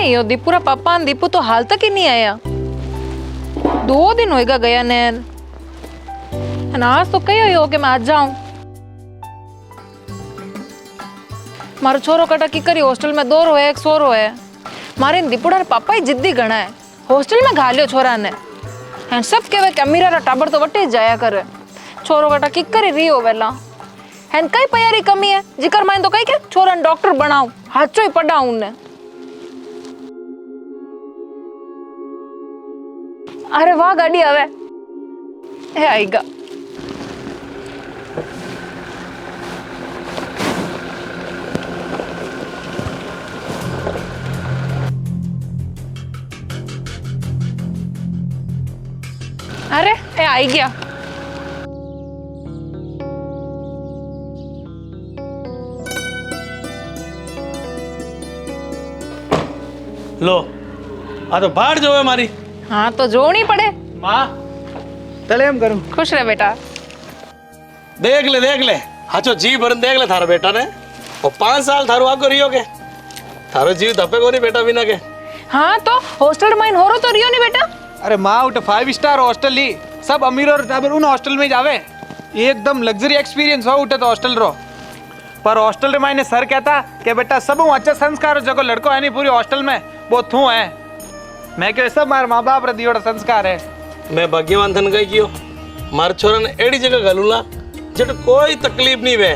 यो दीपूरा पापा दीपू तो हाल तक ही नहीं आया। 2 दिन होएगा गया नैन। आज तो कही हो कि मैं आज जाऊं। मारो छोरो कटा की करी हॉस्टल में 2 रोए 1 सो रोए। मारे दीपुड़ा पापा ही जिद्दी गणा है। हॉस्टल में घालियो छोरा ने। हैं सब कहवे कि अमीरा टाबर तो वटे जाया करे। छोरो कटा की करी रही हो वेला। हैं कई पयारी कमी है जिकर माइन तो कई के छोरा ने डॉक्टर बनाऊं हाचो ही पढ़ाऊं ने। अरे वाह गाड़ी आवे है आएगा। अरे ये आई गया। लो आ तो बाहर जो है हमारी। हाँ तो जोनी पड़े। माँ चले हम करूँ। खुश रहे बेटा। देख ले हाचो जी भरन देख ले थारा बेटा ने। वो 5 साल थारो आगो रियो के थारो जीव धपे को नहीं बेटा बिना के। हाँ तो हॉस्टल माइन हो रो तो रियो नहीं बेटा। अरे माँ उठ 5 स्टार हॉस्टल ली सब अमीर और टाबर उन हॉस्टल में जावे एकदम लग्जरी एक्सपीरियंस हो उठे तो हॉस्टल रो। पर हॉस्टल रे मायने सर कहता कि बेटा सब अच्छा संस्कार जगह लड़को है नहीं पूरी हॉस्टल में वो थू है। मैं कह सब मारे माँ बाप रे दियोड़ा संस्कार है। मैं भाग्यवान थन कही कियो मार छोरा ने एड़ी जगह घालूला जट कोई तकलीफ नहीं वे।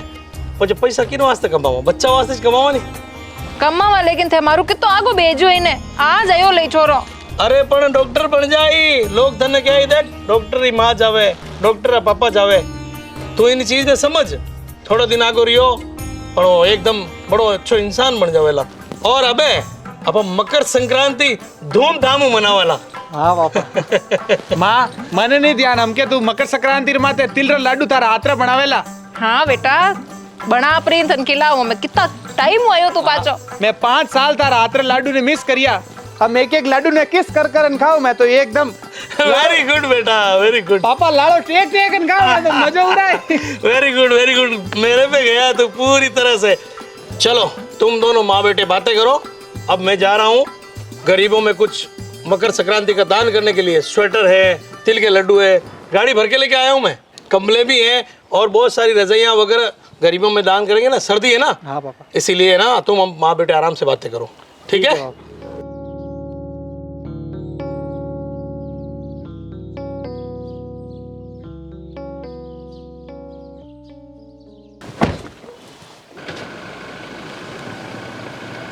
और पैसा किन वास्ते कमावा बच्चा वास्ते कमावा नहीं कमावा लेकिन थे मारू कितो आगो भेजो इने आज आयो ले छोरो। अरे पण डॉक्टर बन जाई लोग धन क्या देख डॉक्टर ही माँ जावे डॉक्टर का पापा जावे। तू इन चीज ने समझ थोड़ा दिन आगो रियो पर वो एकदम बड़ो अच्छो इंसान बन जावेला। और अबे अब मकर संक्रांति धूमधाम मनावेला। हाँ पापा माँ मने नहीं ध्यान हमके तू मकर संक्रांति माते तिल रो लाडू तारा हाथ बनावेला। हाँ बेटा बना प्रेम थन खिलाओ मैं कितना टाइम आयो तू पाचो। मैं 5 साल तारा हाथ लाडू ने मिस करिया। अब एक लाडू ने किस कर खाओ मैं तो एकदम। वेरी गुड बेटा वेरी गुड। पापा लाड़ो टेक खाओ तो मजा उड़ाए। वेरी गुड मेरे पे गया तो पूरी तरह से। चलो तुम दोनों माँ बेटे बातें करो। अब मैं जा रहा हूँ गरीबों में कुछ मकर संक्रांति का दान करने के लिए। स्वेटर है तिल के लड्डू है गाड़ी भर के लेके आया हूँ मैं। कंबले भी हैं और बहुत सारी रजाइयाँ वगैरह गरीबों में दान करेंगे ना। सर्दी है ना। हाँ पापा इसीलिए ना तुम माँ बेटे आराम से बातें करो ठीक है।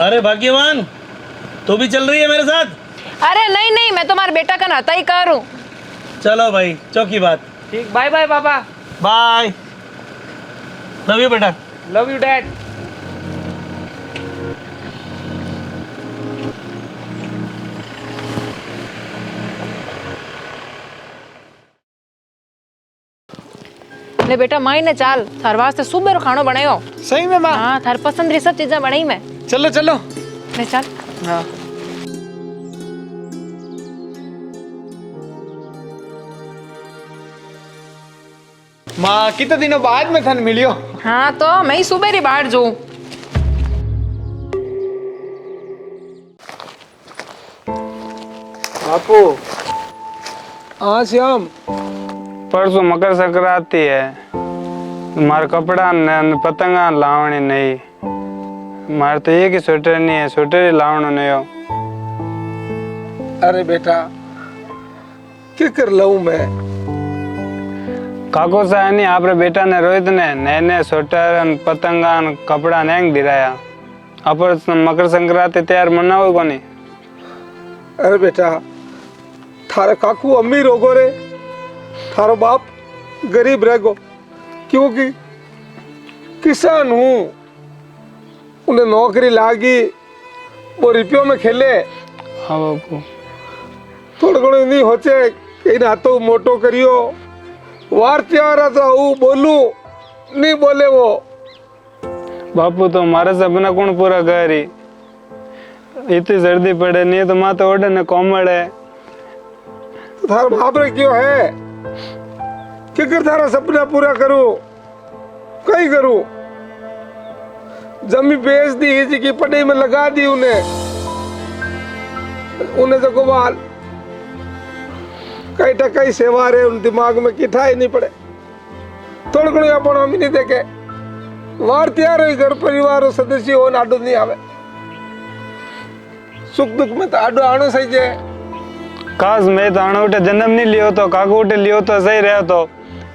अरे भाग्यवान तू भी चल रही है मेरे साथ। अरे नहीं मैं तुम्हारे बेटा का नाता ही करूं। चलो भाई चौकी बात। ठीक बाय बाय पापा। बाय लव यू बेटा। Love you dad. ले बेटा माई ने चाल थार वास्ते सुबह रो खानो बनायो। सही में माँ। हाँ थार पसंद री सब चीजें बनाई मैं। चलो चलो ले चल। हाँ माँ कितने दिनों बाद में थन मिलियो। हाँ तो मैं ही सुबह री बाहर जो। बापू हाँ श्याम परसों मकर संक्रांति है मार कपड़ा ने पतंगा लावनी नहीं। मार तो एक ही स्वेटर नहीं है स्वेटर ही लावनो नहीं हो। अरे बेटा क्या कर लूं मैं। काको सा नहीं आपरे बेटा ने रोहित ने नए नए स्वेटर पतंगा कपड़ा नहीं दिलाया। अपर मकर संक्रांति तैयार मनाओ को नहीं। अरे बेटा थारे काकू अमीर होगो रे थारो बाप गरीब रहेगो क्योंकि किसान हूँ उन्हें नौकरी लागी वो रुपयों में खेले। हाँ बापू थोड़ा घणो नहीं होचे कहीं हाथों मोटो करियो वार त्योहार तो हूँ बोलू नहीं बोले वो। बापू तो हमारा सपना कौन पूरा करी। इतनी सर्दी पड़े नहीं तो माँ तो ओढ़े ने कोमल है। थारा बाप रे क्यों है क्या कर थारा सपना पूरा करूं कहीं करूं। जमी बेच दी हिज की पढ़ाई में लगा दी उन्हें उन्हें जो गोवाल कई टकई सेवा रे उन दिमाग में किठा ही नहीं पड़े थोड़ा घणो अपन हम नहीं देखे वार त्यार घर परिवार सदस्य हो आडो नहीं आवे सुख दुख में तो आडो आनो सही जे काश मैं तो आने उठे जन्म नहीं लियो तो काको उठे लियो तो सही रहे तो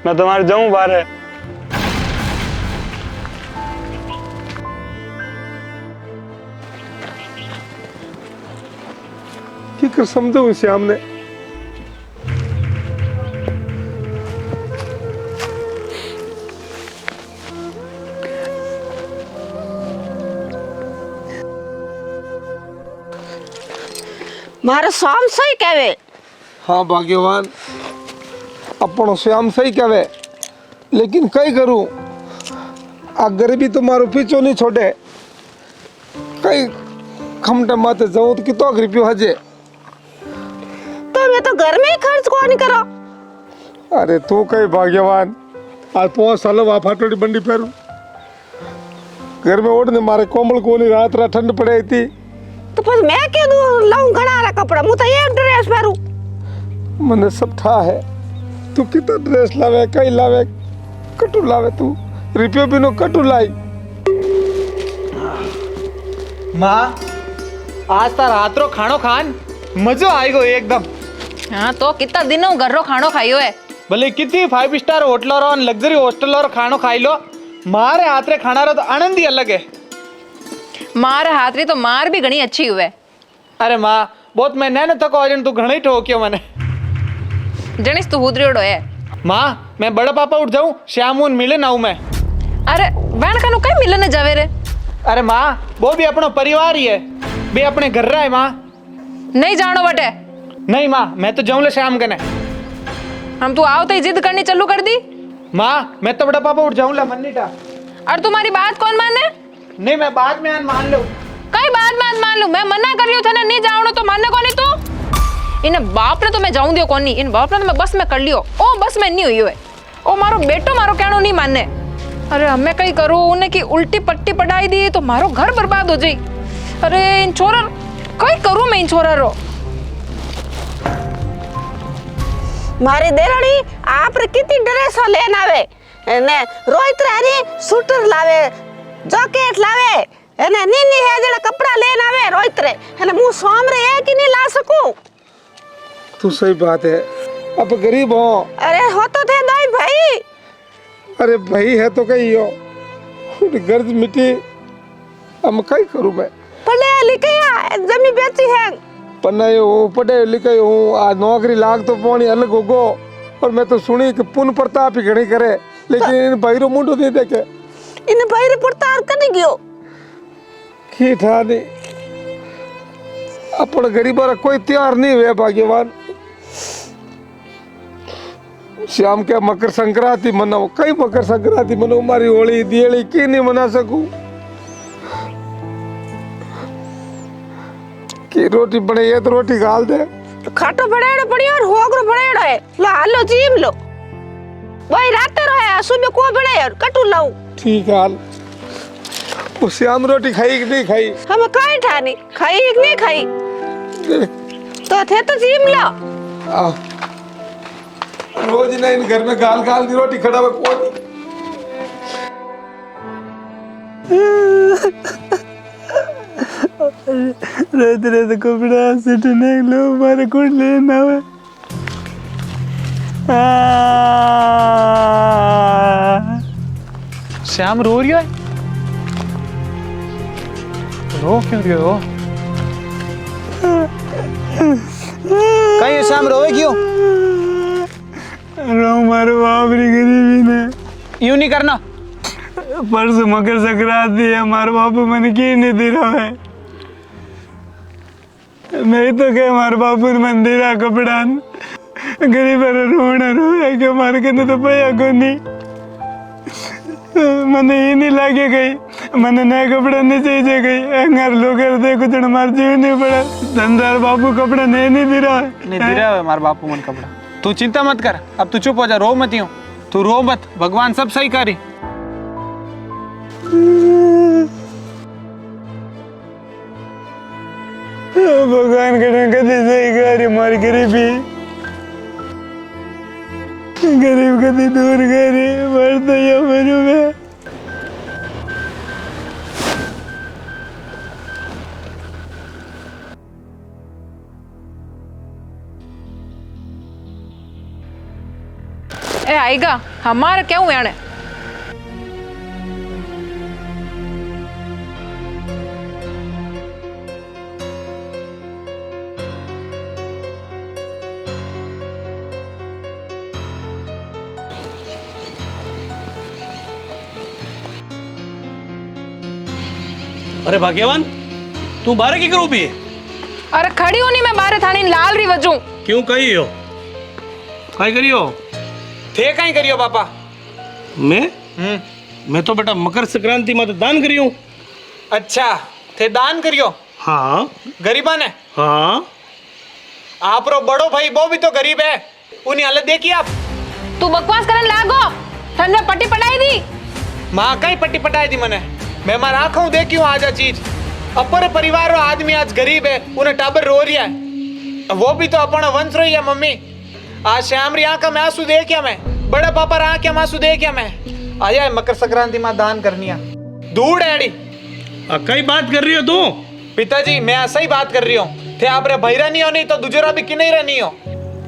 मैं तुम्हारे जाऊं बाहर की कर समझो श्याम ने मारे स्वाम सही कहवे हाँ भाग्यवान अपन श्याम सही कहवे लेकिन कई करूं आ गरीबी तो मारो पीछो नहीं छोड़े कई खमटे माते जाऊं तो कितो रुपयो हजे तो मैं तो घर में ही खर्च को नहीं करो अरे तू कई भाग्यवान आज 5 साल वहाँ फाटोड़ी बंडी फेरू घर में ओढ़ने मारे कोमल कोनी रात रात ठंड पड़े थी तो फिर मैं क्यों दूं लाऊं घना वाला कपड़ा मु तो एक ड्रेस पहनूं मने सब ठा है तू कितना ड्रेस लावे कई लावे कटू लावे तू रुपयो भी नो कटू लाई माँ आज तार रात रो खानो खान मजो आएगो एकदम हाँ तो कितना दिनों घर रो खानो खाइयो है भले कितनी 5 स्टार होटल और लग्जरी हॉस्टल और खानो खाई लो मारे हाथ रे खाना रो तो आनंद ही अलग है मार हाथ री तो मार भी घनी अच्छी हुए अरे माँ बहुत मैं न थको आज तू घणो ही ठोक्यो मने जनिस तू हुदरियोड़ो है माँ मैं बड़ा पापा उठ जाऊं श्याम उन मिले ना हूं मैं अरे वैन कानु कई मिलने जावे रे अरे माँ वो भी अपना परिवार ही है भी अपने घर रहा है माँ नहीं जानो बटे नहीं माँ मैं तो जाऊं ले श्याम कने हम तू आओ तो ही जिद करनी चालू कर दी माँ मैं तो बड़ा पापा उठ जाऊं ला मन्नीटा और तुम्हारी बात कौन माने नहीं मैं बाद में मान लो कई बात मान लू मैं मना कर रही हूँ थे नहीं जाओ तो मानने को नहीं तू इन बाप ने तो मैं जाऊं दियो कोनी इन बाप ने तो मैं बस में कर लियो ओ बस में नहीं हुई है ओ मारो बेटो मारो कहनो नहीं माने अरे हमें कई करूं उन्हें की उल्टी पट्टी पढ़ाई दी तो मारो घर बर्बाद हो जाई अरे इन छोरा कई करूं मैं इन छोरा रो मारी देरानी आप रे कितनी ड्रेस लेन आवे ने रोहित रानी सूटर लावे जैकेट लावे एने नीनी है जड़ा कपड़ा लेन आवे रोहित रे एने मु सोम रे एक ही नहीं ला सकूं तू सही बात है अब गरीब हो अरे हो तो थे दाई भाई अरे भाई है तो कही हो गर्ज मिट्टी अब कई करूं मैं पढ़े लिखे जमी बेची है पढ़ाई हूँ पढ़े लिखे हूँ आज नौकरी लाग तो पानी अलग होगो और मैं तो सुनी कि पुन प्रताप ही घणी करे लेकिन इन भाई रो मुंडो नहीं देखे इन भाई रे पुरतार कदी गयो की था नहीं अपन गरीबों रा कोई त्योहार नहीं हुए भाग्यवान श्याम के मकर संक्रांति मनाओ कई मकर संक्रांति मनाओ हमारी होली दिवाली की नहीं मना सकूं की रोटी बने ये तो रोटी गाल दे खाटो बड़ेड़ो पड़ी और होगरो बड़ेड़ो है लो हालो जीम लो वही रात रहे सुबह को बड़े और कटू लाऊं ठीक है हाल वो श्याम रोटी खाई कि नहीं खाई हम काई ठानी खाई कि नहीं खाई तो थे तो जीम लो आओ रोज ना इन घर में गाल गाल की रोटी खड़ा हुआ कौन रहते रहते कपड़ा सिटने लो मारे कुछ लेना है श्याम रो रही है रो क्यों रही हो कहीं श्याम रोवे क्यों रो मारो बाप री गरीबी ने यूं नहीं करना परसों मकर संक्रांति है हमारे बापू मैंने की नहीं दे रहा है मैं तो क्या हमारे बापू ने मन दे रहा कपड़ा गरीब रोना रोया कि हमारे कहने तो पैया को नहीं मैंने ये नहीं लागे गई मैंने नया कपड़ा नहीं चाहिए गई अंगार लोग देखो तो हमारे जीव नहीं पड़ा धंधार बापू कपड़ा नहीं दे रहा नहीं दे रहा है हमारे बापू मन कपड़ा तू चिंता मत कर अब तू चुप हो जा रो मत यूं तू रो मत भगवान सब सही करी भगवान करे कदी सही करी मारी गरीबी गरीब कदी दूर करी मर तो या मरू मैं ए आएगा हमारा क्यों याने अरे भाग्यवान तू बाहर की करो भी अरे खड़ी हूं नहीं मैं बाहर थानी लाल री वजू क्यों कही हो काय करियो थे कहीं करियो पापा मैं तो बेटा मकर संक्रांति में तो दान करी हूँ। अच्छा थे दान करियो हाँ गरीबा ने हाँ आप रो बड़ो भाई वो भी तो गरीब है उन्हें हालत देखी आप तू बकवास करने लागो ठंडे पट्टी पटाई दी माँ कहीं पट्टी पटाई दी मने मैं मार आंखों देखी हूँ आज चीज अपर परिवार रो आदमी आज गरीब है उन्हें टाबर रो रही है वो भी तो अपना वंश रही है मम्मी आज श्याम री आंखों में आंसू देखिया मैं बड़े पापा री आंखें में आंसू देखिया मैं आया है मकर संक्रांति में दान करनिया दूड़ है अड़ी कई बात कर रही हो तू पिताजी मैं ऐसा ही बात कर रही हूँ थे आप रे भैरा नहीं हो नहीं तो दूसरा भी कि नहीं रहनी हो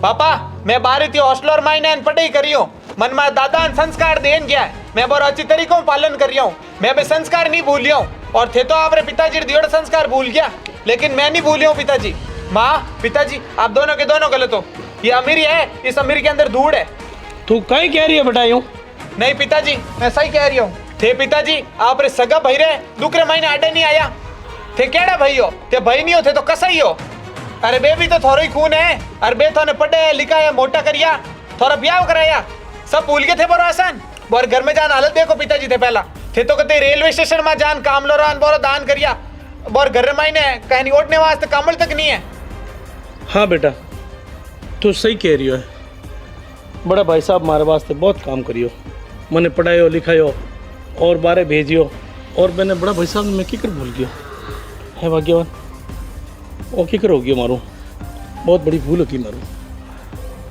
पापा मैं बाहर थी हॉस्टलर माइने पढ़ाई करी हूँ मन में दादा संस्कार देन गया है मैं बहुत अच्छी तरीकों पालन कर रहा हूँ मैं भी संस्कार नहीं भूलिया हूँ और थे तो आप रे पिताजी दियोड़ संस्कार भूल गया लेकिन मैं नहीं भूलिया हूँ पिताजी माँ पिताजी आप दोनों के दोनों गलत हो ये अमीरी है इस अमीर के अंदर धूड़ है तू कहीं कह रही है बेटा यूं नहीं पिताजी मैं सही कह रही हूँ थे पिताजी आप रे सगा भाई रे दूसरे महीने आडे नहीं आया थे केड़ा भाई हो थे भाई नहीं हो थे तो कसा ही हो अरे बे भी तो थोड़ा ही खून है अरे बे थोने पढ़े लिखा है मोटा करिया थोड़ा ब्याह कराया सब भूल गए थे बरो आसान बोर घर में जान हालत देखो पिताजी थे पहला थे तो कहते रेलवे स्टेशन में जान काम लो रान बोरो दान करिया बोर घर में ने कहीं ओटने वास्ते कमल तक नहीं है हाँ बेटा तू सही कह रही हो बड़ा भाई साहब मारे वास्ते बहुत काम करियो मैंने पढ़ायो लिखायो और बारे भेजियो और मैंने बड़ा भाई साहब मैं किकर भूल गया है भाग्यवान वो किकर हो गया मारू बहुत बड़ी भूल होगी मारू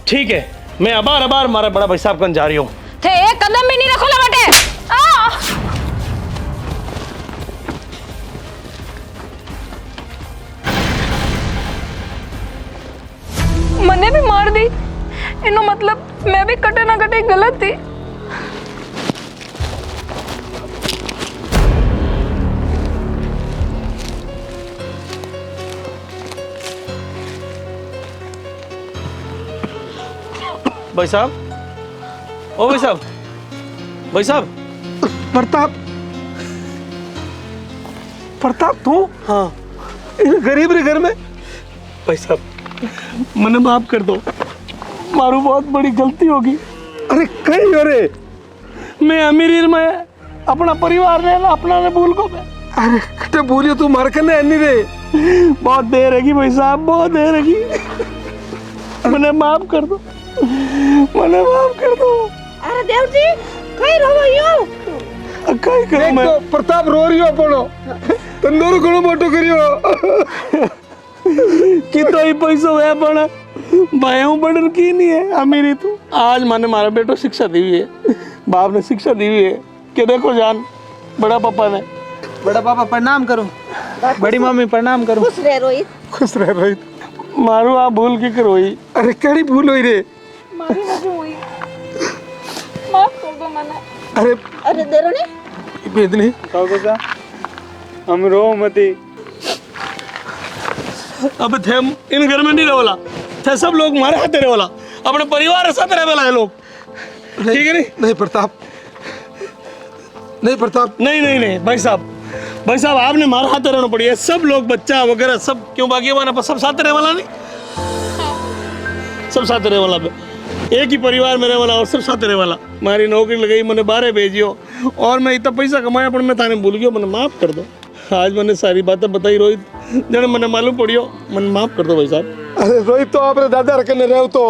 ठीक है मैं अबार अबार मारा बड़ा भाई साहब कन जा रही हूँ थे एक कदम भी नहीं रखो लवटे मने भी मार दी इनो मतलब मैं भी कटे ना कटे गलत थी भाई साहब ओ भाई साहब प्रताप प्रताप तू हाँ इन गरीब रे घर में भाई साहब मने माफ कर दो मारू बहुत बड़ी गलती होगी अरे कहीं हो रे मैं अमीर में अपना परिवार ने अपना ने भूल को मैं अरे कटे बोलियो तू मार करने अन्नी रे बहुत देर है भाई साहब बहुत देर है मने माफ कर दो मने माफ कर दो अरे देव जी कहीं रहो यो कई करो एक मैं तो प्रताप रो रही हो अपनो तंदूर घणो मोटो करियो कितो ही पैसो है पण भाइयों बड़न की नहीं है अमीरी तू आज माने मारा बेटो शिक्षा दी हुई है बाप ने शिक्षा दी हुई है कि देखो जान बड़ा पापा ने बड़ा पापा प्रणाम करो बड़ी मम्मी प्रणाम करो खुश रह रोहित खुश रह रोहित मारू आ भूल की करोई अरे केड़ी भूल हुई रे मारी वजह हुई माफ कर दो मने अरे अरे देरोनी बेदनी काका हम रो मती अब थे हम इन घर में नहीं रहोला थे सब लोग मारे हाथे रहोला अपने परिवार के साथ रहेला है लोग ठीक है नहीं नहीं प्रताप नहीं प्रताप नहीं नहीं नहीं भाई साहब आपने मारा हाथे रहना पड़ी है सब लोग बच्चा वगैरह सब क्यों बाकी वाला सब साथ रहे वाला नहीं सब साथ रहे वाला एक ही परिवार में रहे वाला और सब साथ रहे वाला मारी नौकरी लगाई मैंने बाहर भेजियो और मैं इतना पैसा कमाया पर मैं थाने भूल गया मैंने माफ कर दो आज मैंने सारी बातें बताई रोहित जने मैंने मालूम पड़ियो मैंने माफ कर दो भाई साहब अरे रोहित तो आपरे दादा रखने रहो तो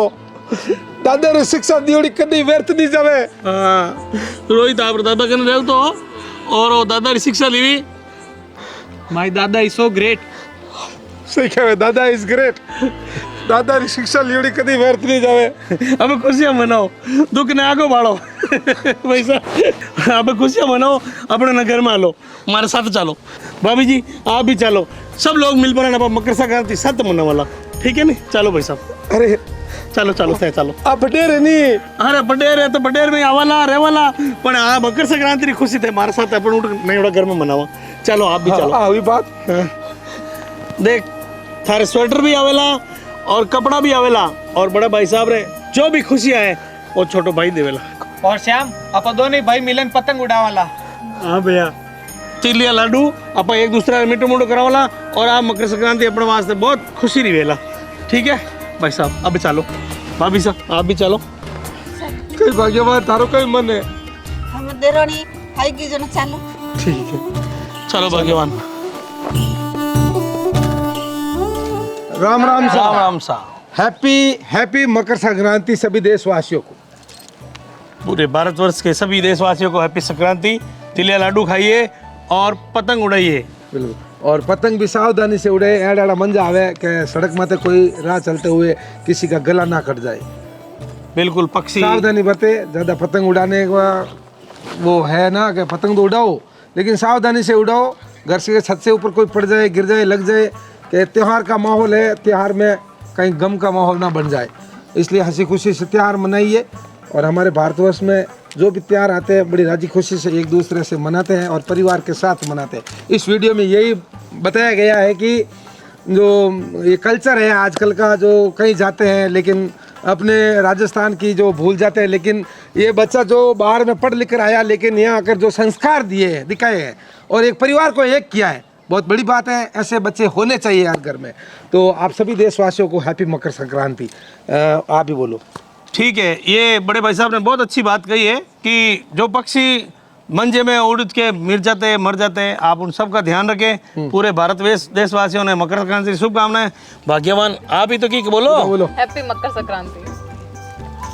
दादा रे शिक्षा दियोड़ी कदी व्यर्थ नहीं जावे हाँ रोहित आप दादा कने रहो तो और वो दादा की शिक्षा ली माय दादा इज सो ग्रेट સહી કહેવાય દાદા ઇઝ ગ્રેટ દાદાની શિક્ષા લીવડી કદી વ્યર્થ નહીં જાવે अब खुशियाँ मनाओ, दुख ने आगो बढ़ो पैसा। अब खुशियाँ मनाओ, अपने न घर में आलो, हमारे साथ चलो। भाभी जी आप भी चलो, सब लोग मिल पर अब मकर संक्रांति साथ मनाने वाला, ठीक है नहीं? चलो भाई साहब, અરે चलो चलो तय चलो। આ પટેર ની अरे पटेर है तो पटेर में आवाला रेवाला, पण आ मकर संक्रांति की खुशी थे हमारे साथ अपन उठ नहीं घर में मनावा। चलो आप भी चलो। આવી વાત हाँ। देख थारे स्वेटर भी आवेला और कपड़ा भी आवेला, और बड़ा भाई साहब रे जो भी खुशियाँ है वो छोटो भाई देवेला। और श्याम आप दोनों भाई मिलन पतंग उड़ावाला। हाँ भैया, तिलिया लाडू आप एक दूसरा मिठो मुठो करावाला, और आप मकर संक्रांति अपने वास्ते बहुत खुशी रिवेला, ठीक है भाई साहब? अब चलो, भाभी साहब आप भी चलो। કઈ ભાગ્યવાન તારો કઈ મન હે हम देराणी आई की जन चालू ठीक है चलो भाग्यवान। राम राम राम साहब राम साहब। हैप्पी हैप्पी मकर संक्रांति सभी देशवासियों को। पूरे भारतवर्ष के सभी देशवासियों को हैप्पी संक्रांति। तिलिया लाडू खाइए और पतंग उड़ाइए। बिल्कुल, और पतंग भी सावधानी से उड़े, एड़ा मंजा आवे कि सड़क माथे कोई राह चलते हुए किसी का गला ना कट जाए। बिल्कुल, पक्षी सावधानी बरते, ज़्यादा पतंग उड़ाने का वो है ना कि पतंग तो उड़ाओ लेकिन सावधानी से उड़ाओ, घर से छत से ऊपर कोई पड़ जाए, गिर जाए, लग जाए, कि त्यौहार का माहौल है, त्यौहार में कहीं गम का माहौल ना बन जाए, इसलिए हंसी खुशी से त्यौहार मनाइए। और हमारे भारतवर्ष में जो भी त्यौहार आते हैं बड़ी राजी खुशी से एक दूसरे से मनाते हैं और परिवार के साथ मनाते हैं। इस वीडियो में यही बताया गया है कि जो ये कल्चर है आजकल का, जो कहीं जाते हैं लेकिन अपने राजस्थान की जो भूल जाते हैं, लेकिन ये बच्चा जो बाहर में पढ़ लिख कर आया लेकिन यहाँ आकर जो संस्कार दिए हैं, दिखाए हैं और एक परिवार को एक किया है, बहुत बड़ी बात है। ऐसे बच्चे होने चाहिए हर घर में। तो आप सभी देशवासियों को हैप्पी मकर संक्रांति। आप ही बोलो। ठीक है, ये बड़े भाई साहब ने बहुत अच्छी बात कही है कि जो पक्षी मंजे में उड़ के मिर जाते हैं, मर जाते हैं, आप उन सब का ध्यान रखें। पूरे भारत देशवासियों ने मकर संक्रांति की शुभकामनाएं। भाग्यवान आप ही तो की बोलो। बोलो हैप्पी मकर संक्रांति।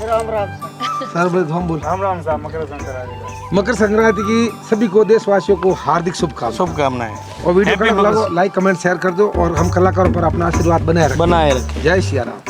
सर बोले तो हम बोल। राम राम साहब, मकर संक्रांति। मकर संक्रांति की सभी को देशवासियों को हार्दिक शुभकामनाएं। शुभकामनाएं। और वीडियो Happy का मकर- लाइक कमेंट शेयर कर दो और हम कलाकारों पर अपना आशीर्वाद बनाए रखें। बनाए रखें। जय सिया राम।